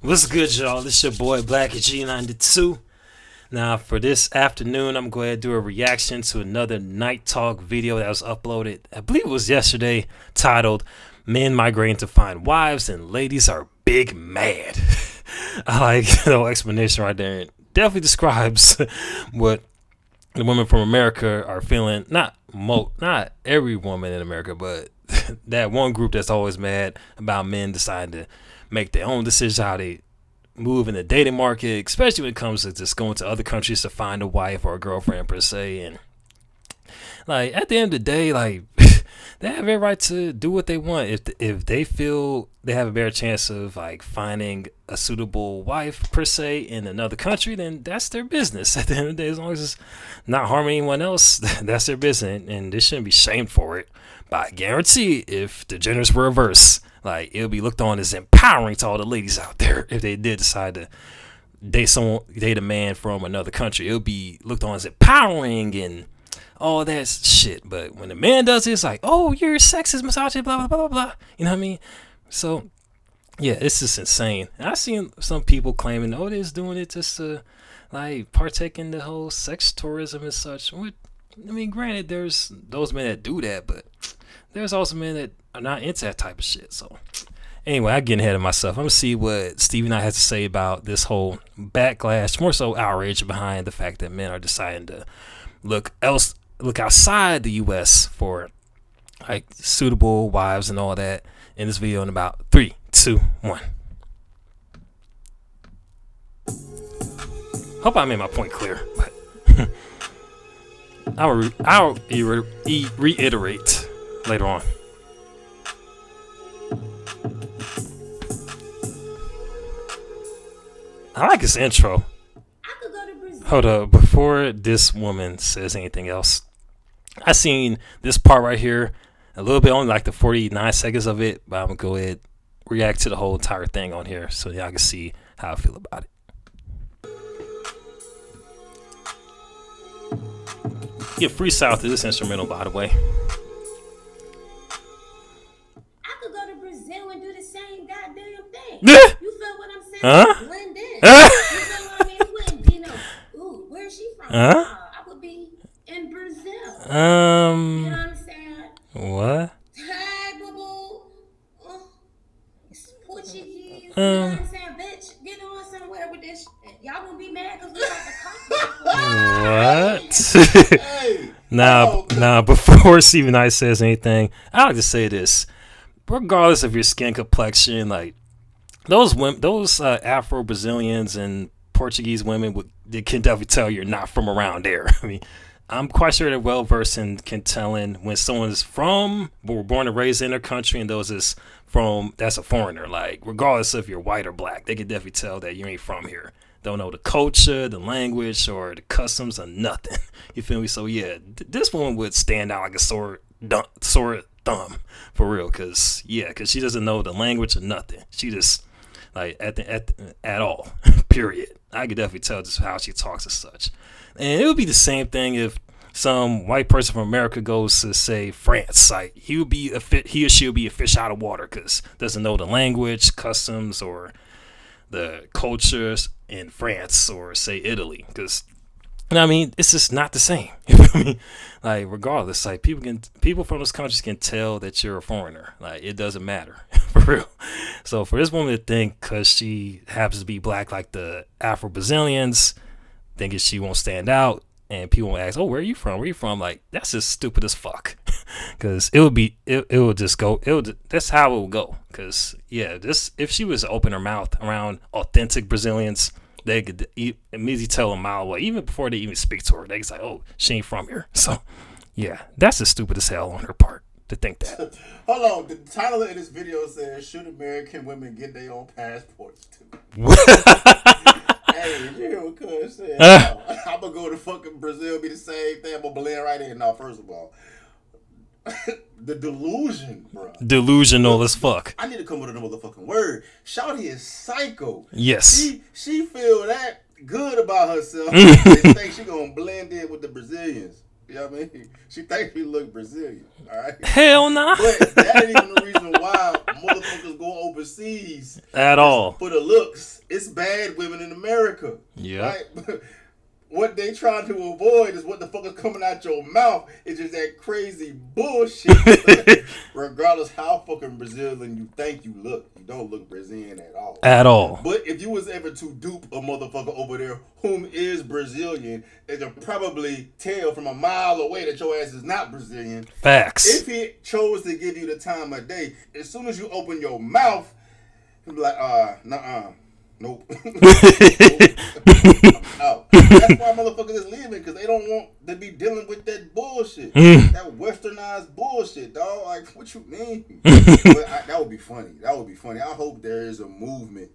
What's good, y'all? This your boy Blak G 92. Now, for this afternoon, I'm going to do a reaction to another Night Talk video that was uploaded, I believe it was yesterday, titled Men Migrating to Find Wives and Ladies Are Big Mad. I like the whole explanation right there. It definitely describes what the women from America are feeling. Not every woman in America, but that one group that's always mad about men deciding to make their own decisions how they move in the dating market, especially when it comes to just going to other countries to find a wife or a girlfriend per se. And like at the end of the day, like they have every right to do what they want. If they feel they have a better chance of like finding a suitable wife per se in another country, then that's their business. At the end of the day, as long as it's not harming anyone else, that's their business, and they shouldn't be shamed for it. But I guarantee, if the genders were reversed, like it'll be looked on as empowering to all the ladies out there if they did decide to date a man from another country. It'll be looked on as empowering and all that shit. But when the man does it, it's like, oh, you're sexist, misogynist, blah blah blah blah blah. You know what I mean? So yeah, it's just insane. And I've seen some people claiming, oh, they're doing it just to like partake in the whole sex tourism and such. I mean, granted, there's those men that do that, but there's also men that are not into that type of shit. So anyway, I'm getting ahead of myself. I'm gonna see what Stevie and I has to say about this whole backlash, more so outrage behind the fact that men are deciding to look outside the U.S. for like suitable wives and all that. In this video, in about 3, 2, 1. Hope I made my point clear, but I'll reiterate later on. I like his intro. Hold up, before this woman says anything else, I seen this part right here, a little bit, only like the 49 seconds of it, but I'm gonna go ahead react to the whole entire thing on here so y'all can see how I feel about it. Get freestyle to this instrumental, by the way. I could go to Brazil and do the same goddamn thing. Yeah. You feel what I'm saying? Huh? Blend in. Huh? You feel what I mean? Wouldn't, ooh, where's she from? Huh? I would be in Brazil. You know what I'm saying? What? Hi, boo boo. It's Portuguese. You know what I'm saying? Bitch, get on somewhere with this shit. Y'all gonna be mad because we got the costume. What? Now, before Stephen Knight says anything, I like to say this. Regardless of your skin complexion, like those women, those Afro-Brazilians and Portuguese women, they can definitely tell you're not from around there. I mean, I'm quite sure they're well versed and can tell when someone is from, but were born and raised in their country, and those is from, that's a foreigner. Like, regardless if you're white or black, they can definitely tell that you ain't from here. Don't know the culture, the language, or the customs, or nothing. You feel me? So yeah, this one would stand out like a sore thumb for real, cause she doesn't know the language or nothing. She just like at all. Period. I could definitely tell just how she talks as such. And it would be the same thing if some white person from America goes to say France. Like he or she would be a fish out of water because doesn't know the language, customs, or the cultures in France or say Italy. Because I mean, it's just not the same. You know what I mean? Like regardless, like people from those countries can tell that you're a foreigner. Like it doesn't matter for real. So for this woman to think because she happens to be black like the Afro-Brazilians, thinking she won't stand out, and people won't ask, oh, where are you from? Where are you from? Like that's just stupid as fuck. Because it would just go. That's how it would go. Because yeah, if she was to open her mouth around authentic Brazilians, they could immediately tell a mile away, even before they even speak to her. They could say, oh, she ain't from here. So yeah, that's just stupid as hell on her part to think that. Hold on, the title of this video says, should American women get their own passports too? Hey, you hear what Cuz said? I'm gonna go to fucking Brazil, be the same thing. I'm gonna blend right in. Now, first of all, the delusion, bro. Delusional as fuck. I need to come with another motherfucking word. Shawty is psycho. Yes. She feel that good about herself. They think she gonna blend in with the Brazilians. You know what I mean? She thinks she look Brazilian. All right. Hell nah. But that ain't even the reason why motherfuckers go overseas At all. for the looks. It's bad women in America. Yeah. Right? What they trying to avoid is what the fuck is coming out your mouth. It's just that crazy bullshit. Regardless how fucking Brazilian you think you look, you don't look Brazilian at all. At all. But if you was ever to dupe a motherfucker over there whom is Brazilian, they can probably tell from a mile away that your ass is not Brazilian. Facts. If he chose to give you the time of day, as soon as you open your mouth, he'll be like, nuh-uh. Nope. I'm out. That's why motherfuckers is leaving, because they don't want to be dealing with that bullshit. That westernized bullshit, dog. Like, what you mean? But that would be funny. That would be funny. I hope there is a movement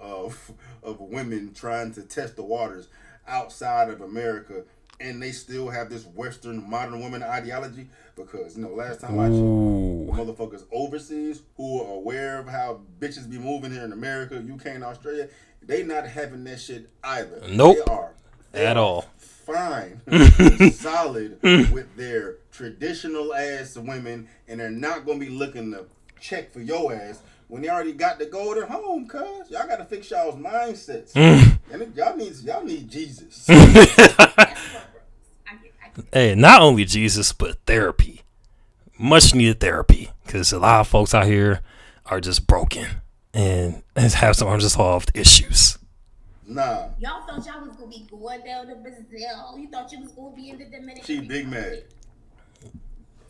of women trying to test the waters outside of America, and they still have this Western modern woman ideology, because, last time I checked, motherfuckers overseas who are aware of how bitches be moving here in America, UK, and Australia, they not having that shit either. Nope. They At are all. Fine, solid with their traditional ass women, and they're not gonna be looking to check for your ass when they already got the golden home. Cuz y'all gotta fix y'all's mindsets, and y'all need Jesus. Hey, not only Jesus, but therapy. Much needed therapy, because a lot of folks out here are just broken and have some unresolved issues. Nah. Y'all thought y'all was gonna be going down to Brazil. You thought you was gonna be in the Dominican She big Republic, mad.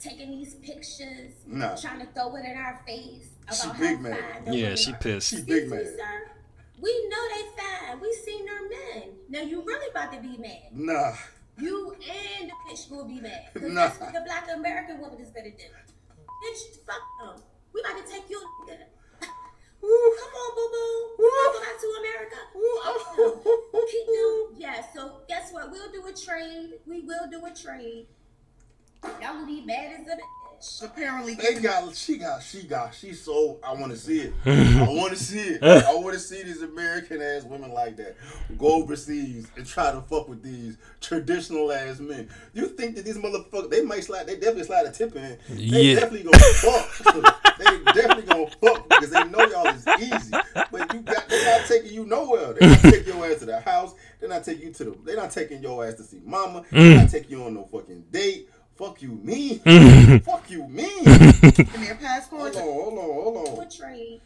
taking these pictures, Nah. trying to throw it in our face She about big how mad. fine the Yeah, women she are. pissed. She big Excuse mad. me, sir. We know they fine. We seen their men. Now you really about to be mad. Nah. You and the bitch will be mad. Because Nah. that's what the black American woman is gonna do. Bitch, fuck them. We about to take you nigga. Come on, boo boo. You wanna go back to America? Fuck them. Keep them. Yeah, so guess what? We'll do a trade. We will do a trade. Y'all will be mad as a bitch. Apparently, She's so, I want to see it. I want to see it. I want to see these American ass women like that go overseas and try to fuck with these traditional ass men. You think that these motherfuckers, they definitely slide a tip in. They Yeah. definitely gonna fuck. They definitely gonna fuck because they know y'all is easy. But they're not taking you nowhere. They're not taking your ass to the house. They're not taking your ass to see mama. They're not taking you on no fucking date. Fuck you, me. Fuck you, me. in their passports, Hold on. Do a trade.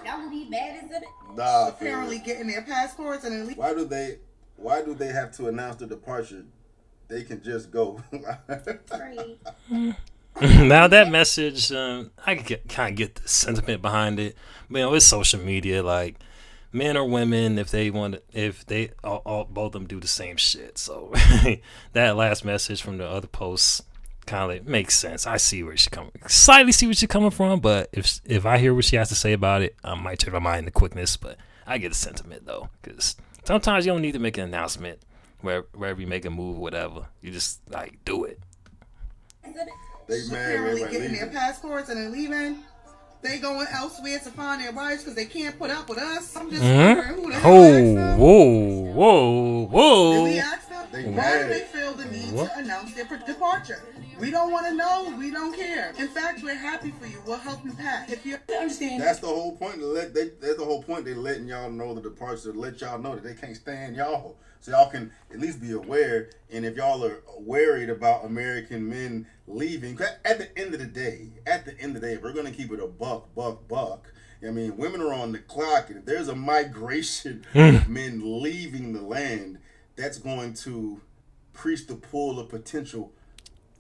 Y'all will be mad as a bitch. Nah, apparently getting their passports and then Why do they have to announce the departure? They can just go. Trade. Now that message, I kind of get the sentiment behind it. But, it's social media. Like, men or women, if they all both of them do the same shit. So that last message from the other post kind of makes sense. I see where she's slightly see where she's coming from. But if I hear what she has to say about it, I might change my mind in the quickness. But I get the sentiment though, because sometimes you don't need to make an announcement wherever you make a move, or whatever. You just do it. They mad apparently right getting their leaving. passports and then leaving. They going elsewhere to find their wives because they can't put up with us. I'm just Mhm. wondering who the hell asked them. Whoa. Did we ask them? They Why mad. do they feel the need What? to announce their departure? We don't want to know. We don't care. In fact, we're happy for you. We'll help you pack. If you understand. That's the whole point. That's the whole point. They letting y'all know the departure. To let y'all know that they can't stand y'all, so y'all can at least be aware. And if y'all are worried about American men leaving, 'cause at the end of the day, if we're gonna keep it a buck. I mean, women are on the clock, and if there's a migration of men leaving the land, that's going to increase the pool of potential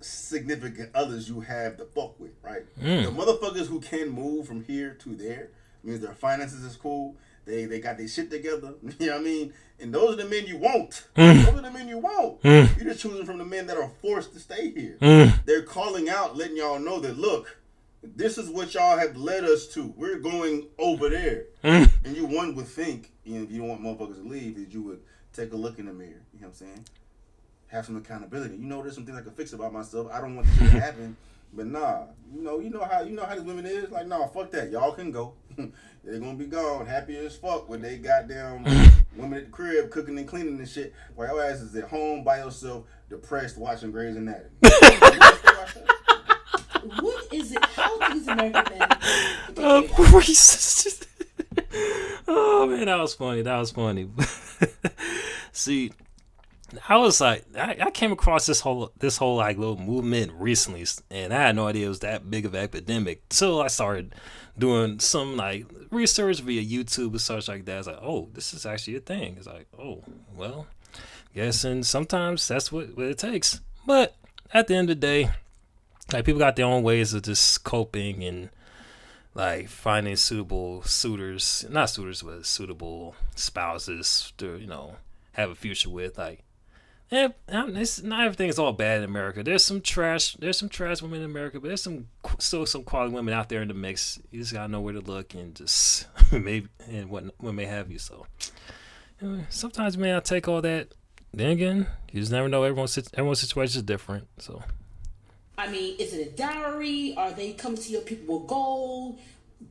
significant others you have to fuck with, right? The motherfuckers who can move from here to there means their finances is cool. They got their shit together. You know what I mean? And those are the men you want. Those are the men you want. You're just choosing from the men that are forced to stay here. They're calling out, letting y'all know that, look, this is what y'all have led us to. We're going over there. And one would think, if you don't want motherfuckers to leave, that you would take a look in the mirror. You know what I'm saying? Have some accountability. There's some things I can fix about myself. I don't want this shit to happen. But nah, you know how these women is. Like, nah, fuck that. Y'all can go. They're gonna be gone, happy as fuck when they goddamn women at the crib cooking and cleaning and shit. While your ass is at home by yourself, depressed, watching Grey's Anatomy. What is it? How do these American men? Racist. Oh man, that was funny. That was funny. See, I was like, I came across this whole like little movement recently, and I had no idea it was that big of an epidemic. So I started doing some like research via YouTube and such like that. It's like, oh, this is actually a thing. It's like, oh, well, guessing sometimes that's what it takes. But at the end of the day, like people got their own ways of just coping and like finding suitable suitors, not suitors, but suitable spouses to have a future with. Like, and it's not everything is all bad in America. There's some trash women in America, but there's still some quality women out there in the mix. You just gotta know where to look and just maybe and what may have you. So sometimes you may not take all that. Then again, you just never know. Everyone's situation is different. So. I mean, is it a dowry? Are they coming to your people with gold?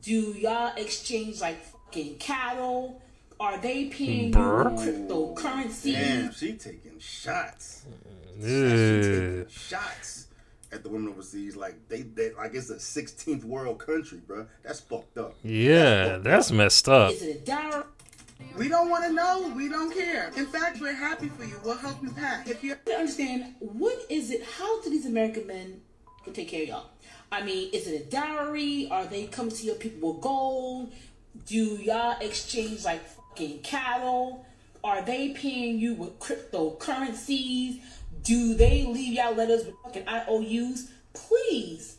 Do y'all exchange like fucking cattle? Are they paying you cryptocurrency? Damn, she taking shots. She taking shots at the women overseas like they like it's a 16th world country, bro. That's fucked up. Yeah, that's messed up. Is it a dowry? We don't want to know. We don't care. In fact, we're happy for you. We'll help you pack. If you understand, what is it? How do these American men take care of y'all? I mean, is it a dowry? Are they coming to your people with gold? Do y'all exchange like fucking cattle? Are they paying you with cryptocurrencies? Do they leave y'all letters with fucking IOUs? Please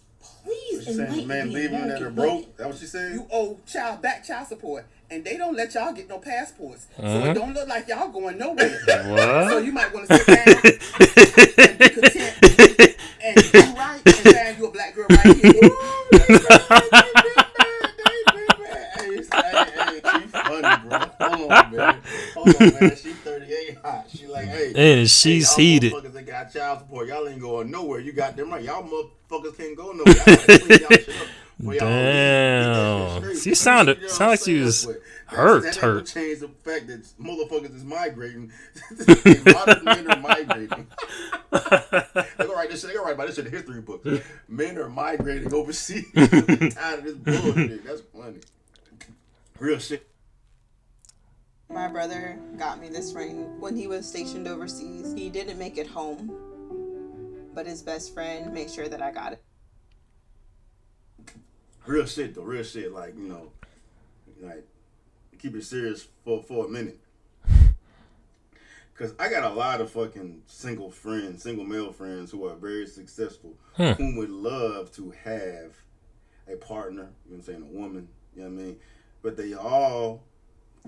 enlighten man the leaving that are American broke. women. That what she said? you owe child support, and they don't let y'all get no passports, so it don't look like y'all going nowhere. What? So you might want to sit down and be content and do right and find you a black girl right here. Hey, she funny, bro. Hold on, man. She 38 hot. She like, hey. And she's y'all heated. Motherfuckers that got child support. Y'all ain't going nowhere. You got them right. Y'all motherfuckers can't go nowhere. Y'all gotta clean y'all shit up. Damn. She sounded like she was hurt. That ain't gonna change the fact that motherfuckers is migrating. Modern men are migrating. They gonna write about this shit in history books. Men are migrating overseas. I'm tired of this bullshit. That's funny. Real shit. My brother got me this ring when he was stationed overseas. He didn't make it home, but his best friend made sure that I got it. Real shit though, real shit. Like, like keep it serious for a minute. Cause I got a lot of fucking single male friends who are very successful, who would love to have a partner, you know what I'm saying, a woman, you know what I mean? But they all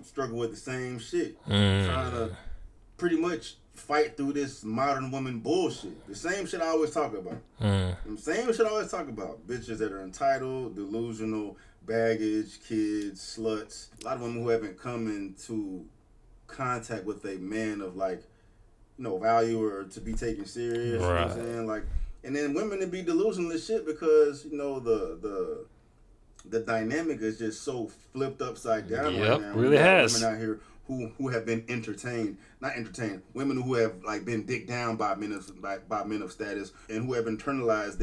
struggle with the same shit. Trying to pretty much fight through this modern woman bullshit. The same shit I always talk about. The same shit I always talk about. Bitches that are entitled, delusional, baggage, kids, sluts. A lot of women who haven't come into contact with a man of like, value or to be taken serious. Right. You know what I'm saying? Like, and then women to be delusional as shit because, the dynamic is just so flipped upside down right now. Really has. Women out here who have been women who have like been dicked down by men of status and who have internalized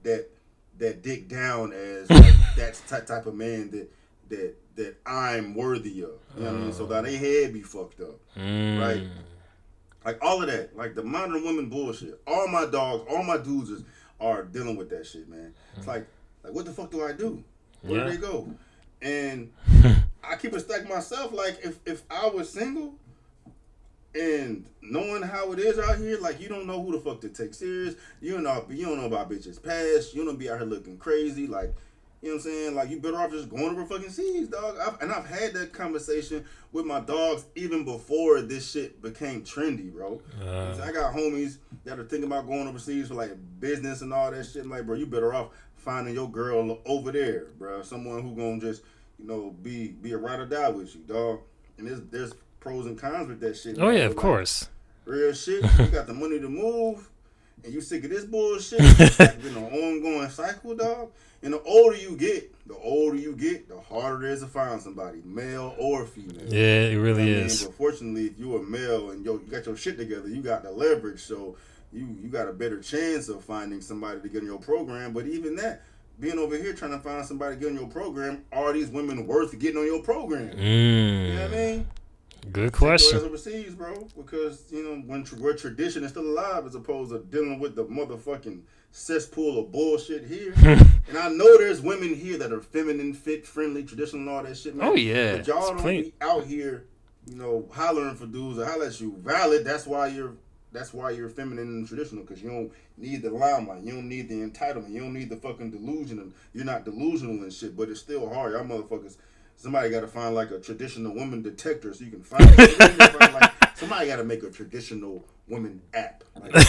that dick down as like, that's the type of man that I'm worthy of. You know what I mean? So that they head be fucked up. Right? Like all of that. Like the modern women bullshit. All my dogs, all my dudes are dealing with that shit, man. It's like what the fuck do I do? Where do they go? And I keep it stacked myself. Like if I was single and knowing how it is out here, like you don't know who the fuck to take serious. You don't know about bitches past. You don't be out here looking crazy. Like, you know what I'm saying? Like you better off just going over fucking seas, dog. I've had that conversation with my dogs even before this shit became trendy, bro. I got homies that are thinking about going overseas for like business and all that shit. I'm like, bro, you better off finding your girl over there, bro. Someone who gonna just, be a ride or die with you, dog. And there's pros and cons with that shit. Oh, yeah, of course. Real shit. You got the money to move, and you sick of this bullshit, it's been an ongoing cycle, dog. And the older you get, the harder it is to find somebody, male or female. Yeah, it really you know is. But fortunately, if you're a male and you got your shit together, you got the leverage, so you got a better chance of finding somebody to get in your program. But even that, being over here trying to find somebody to get in your program, are these women worth getting on your program? You know what I mean? Good question. Overseas, bro, because where tradition is still alive, as opposed to dealing with the motherfucking cesspool of bullshit here. And I know there's women here that are feminine, fit, friendly, traditional, and all that shit, man. Oh yeah, but y'all don't be out here, hollering for dudes or holler at you. Valid. That's why you're feminine and traditional, because you don't need the limelight, you don't need the entitlement, you don't need the fucking delusion, and you're not delusional and shit. But it's still hard, y'all motherfuckers. Somebody got to find like a traditional woman detector so you can find it. Somebody got to make a traditional woman app. Like, but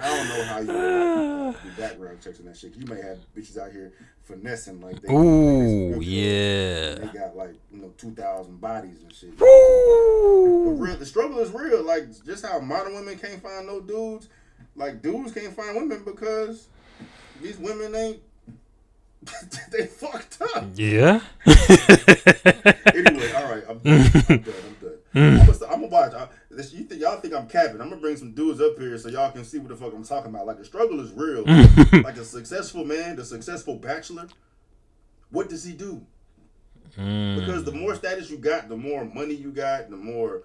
I don't know how you do background checks and that shit. You may have bitches out here finessing like they. Ooh, yeah. They got like 2,000 bodies and shit. But the struggle is real. Like just how modern women can't find no dudes, like dudes can't find women because these women ain't. They fucked up. Yeah. Anyway, all right. I'm done. I'm gonna watch. Y'all think I'm capping? I'm gonna bring some dudes up here so y'all can see what the fuck I'm talking about. Like the struggle is real. Like a successful man, the successful bachelor. What does he do? Because the more status you got, the more money you got, the more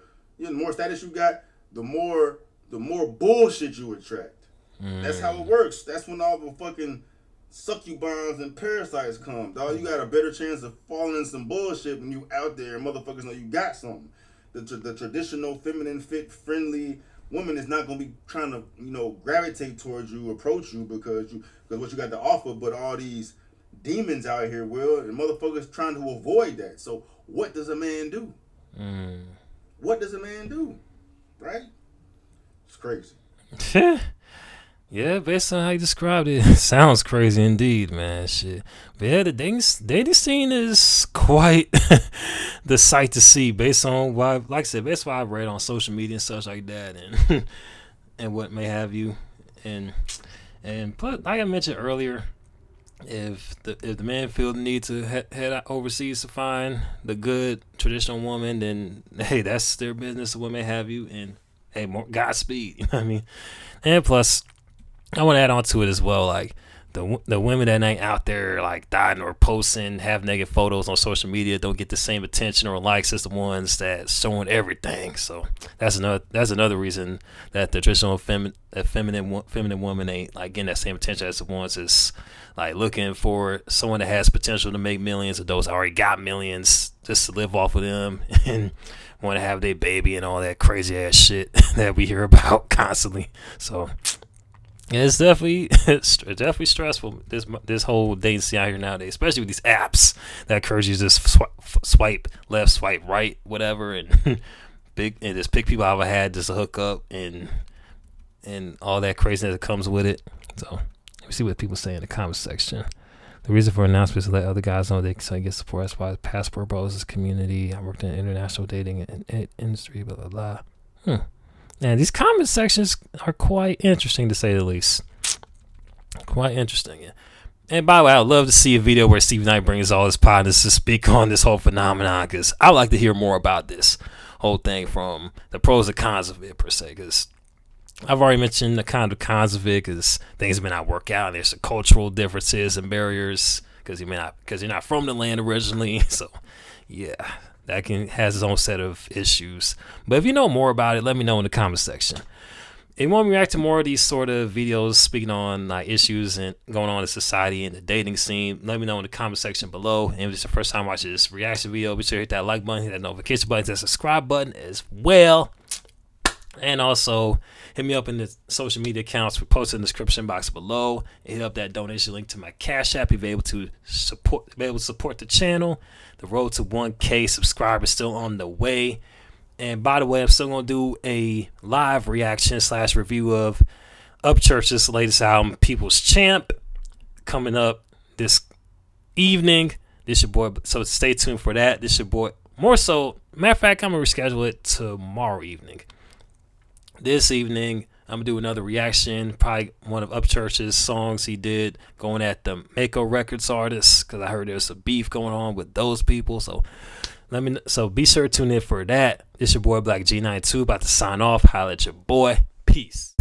status you got, the more bullshit you attract. That's how it works. That's when all the fucking succubans and parasites come, dog. You got a better chance of falling in some bullshit when you out there and motherfuckers know you got something. The traditional feminine, fit, friendly woman is not gonna be trying to gravitate towards you, approach you because what you got to offer. But all these demons out here will, and motherfuckers trying to avoid that. So what does a man do? What does a man do? Right? It's crazy. Yeah, based on how you described it, sounds crazy indeed, man. Shit. But yeah, the dating scene is quite the sight to see based on what, like I said, based on what I've read on social media and such like that, and and what may have you, and plus, like I mentioned earlier, if the man feel the need to head out overseas to find the good traditional woman, then hey, that's their business, what may have you, and hey, more Godspeed. You know what I mean? And plus, I want to add on to it as well, like the women that ain't out there like dying or posting, have negative photos on social media don't get the same attention or likes as the ones that showing everything. So that's another reason that the traditional feminine woman ain't like getting that same attention as the ones that's like looking for someone that has potential to make millions, or those that already got millions just to live off of them and want to have their baby and all that crazy ass shit that we hear about constantly. So it's definitely stressful, this whole dating scene out here nowadays, especially with these apps that encourage you to just swipe left, swipe right, whatever, and just pick people I've had just to hook up and all that craziness that comes with it. So let me see what people say in the comment section. The reason for announcements is to let other guys know they can get support as far as passport bros community. I worked in international dating and industry, blah blah blah. And these comment sections are quite interesting, to say the least. Quite interesting. And by the way, I would love to see a video where Steve Knight brings all his partners to speak on this whole phenomenon, because I like to hear more about this whole thing from the pros and cons of it, per se. Because I've already mentioned the kind of cons of it, because things may not work out. There's some cultural differences and barriers, because you're not from the land originally. So, yeah. That has its own set of issues. But if you know more about it, let me know in the comment section. If you want me to react to more of these sort of videos speaking on issues and going on in society and the dating scene, let me know in the comment section below. And if it's the first time watching this reaction video, be sure to hit that like button, hit that notification button, that subscribe button as well. And also hit me up in the social media accounts we posted in the description box below. And hit up that donation link to my Cash App if you're able to support the channel. The road to 1K subscribers still on the way. And by the way, I'm still going to do a live reaction / review of Upchurch's latest album, People's Champ, coming up this evening. This your boy, so stay tuned for that. This your boy. More so, matter of fact, I'm going to reschedule it tomorrow evening. This evening, I'm gonna do another reaction, probably one of Upchurch's songs he did going at the Mako Records artists, because I heard there's a beef going on with those people. So be sure to tune in for that. It's your boy Blak G92 about to sign off. Holla at your boy. Peace.